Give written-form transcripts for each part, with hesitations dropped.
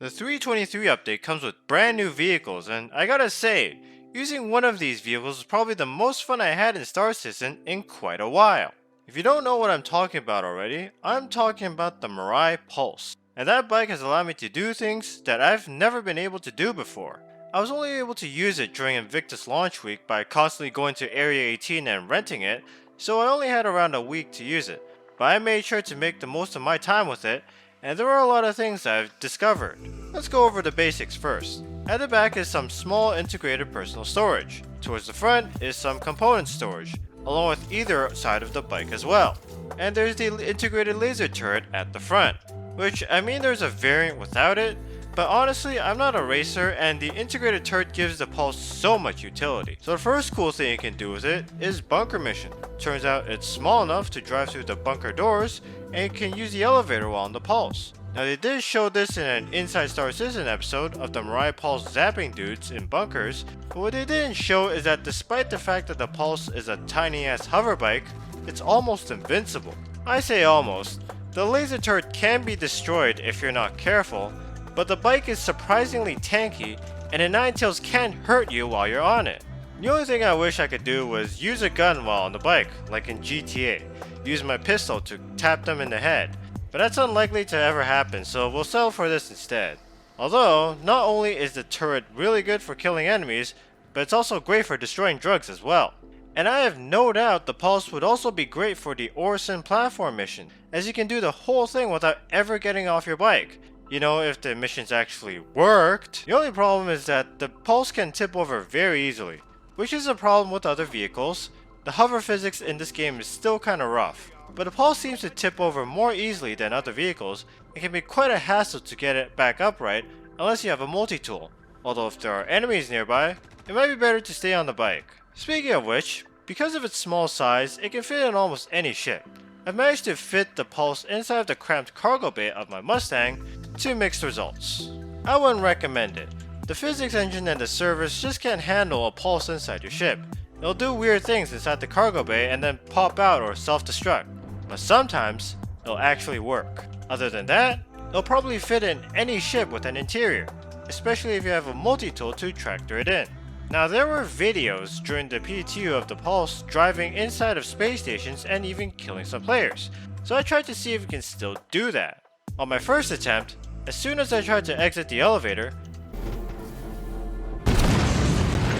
The 323 update comes with brand new vehicles, and I gotta say, using one of these vehicles is probably the most fun I had in Star Citizen in quite a while. If you don't know what I'm talking about already, I'm talking about the Mirai Pulse. And that bike has allowed me to do things that I've never been able to do before. I was only able to use it during Invictus launch week by constantly going to Area 18 and renting it, so I only had around a week to use it. But I made sure to make the most of my time with it, and there are a lot of things I've discovered. Let's go over the basics first. At the back is some small integrated personal storage. Towards the front is some component storage, along with either side of the bike as well. And there's the integrated laser turret at the front, which I mean there's a variant without it, but honestly I'm not a racer and the integrated turret gives the Pulse so much utility. So the first cool thing you can do with it is bunker mission. Turns out it's small enough to drive through the bunker doors and you can use the elevator while on the Pulse. Now they did show this in an Inside Star Citizen episode of the Mirai Pulse zapping dudes in bunkers, but what they didn't show is that despite the fact that the Pulse is a tiny ass hover bike, it's almost invincible. I say almost. The laser turret can be destroyed if you're not careful, but the bike is surprisingly tanky and the Ninetales can hurt you while you're on it. The only thing I wish I could do was use a gun while on the bike, like in GTA. Use my pistol to tap them in the head. But that's unlikely to ever happen, so we'll settle for this instead. Although, not only is the turret really good for killing enemies, but it's also great for destroying drugs as well. And I have no doubt the Pulse would also be great for the Orison platform mission, as you can do the whole thing without ever getting off your bike. You know, if the missions actually worked. The only problem is that the Pulse can tip over very easily, which is a problem with other vehicles. The hover physics in this game is still kinda rough, but the Pulse seems to tip over more easily than other vehicles and can be quite a hassle to get it back upright unless you have a multi-tool. Although if there are enemies nearby, it might be better to stay on the bike. Speaking of which, because of its small size, it can fit in almost any ship. I've managed to fit the Pulse inside of the cramped cargo bay of my Mustang to mixed results. I wouldn't recommend it. The physics engine and the servers just can't handle a Pulse inside your ship. It'll do weird things inside the cargo bay and then pop out or self-destruct. But sometimes, it'll actually work. Other than that, it'll probably fit in any ship with an interior, especially if you have a multi-tool to tractor it in. Now there were videos during the PTU of the Pulse driving inside of space stations and even killing some players, so I tried to see if we can still do that. On my first attempt, as soon as I tried to exit the elevator,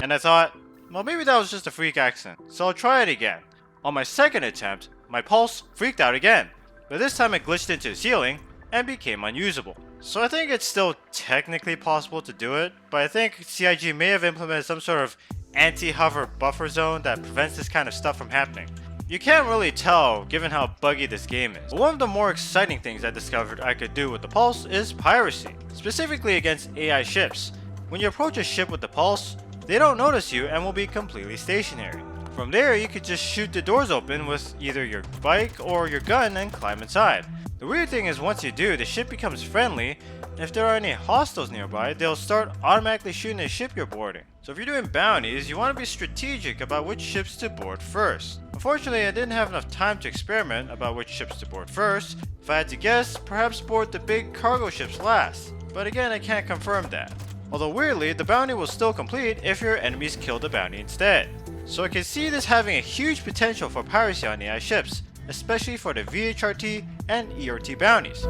and I thought, well maybe that was just a freak accident, so I'll try it again. On my second attempt, my Pulse freaked out again, but this time it glitched into the ceiling and became unusable. So I think it's still technically possible to do it, but I think CIG may have implemented some sort of anti-hover buffer zone that prevents this kind of stuff from happening. You can't really tell given how buggy this game is. But one of the more exciting things I discovered I could do with the Pulse is piracy, specifically against AI ships. When you approach a ship with the Pulse, they don't notice you and will be completely stationary. From there, you could just shoot the doors open with either your bike or your gun and climb inside. The weird thing is once you do, the ship becomes friendly, and if there are any hostiles nearby, they'll start automatically shooting the ship you're boarding. So if you're doing bounties, you want to be strategic about which ships to board first. Unfortunately, I didn't have enough time to experiment about which ships to board first. If I had to guess, perhaps board the big cargo ships last. But again, I can't confirm that. Although weirdly, the bounty will still complete if your enemies kill the bounty instead. So I can see this having a huge potential for piracy on AI ships, especially for the VHRT and ERT bounties.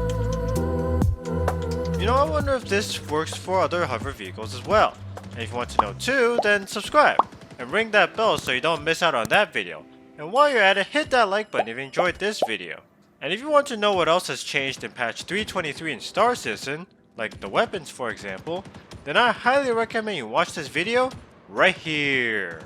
You know, I wonder if this works for other hover vehicles as well. And if you want to know too, then subscribe and ring that bell so you don't miss out on that video. And while you're at it, hit that like button if you enjoyed this video. And if you want to know what else has changed in patch 323 in Star Citizen, like the weapons for example, then I highly recommend you watch this video right here.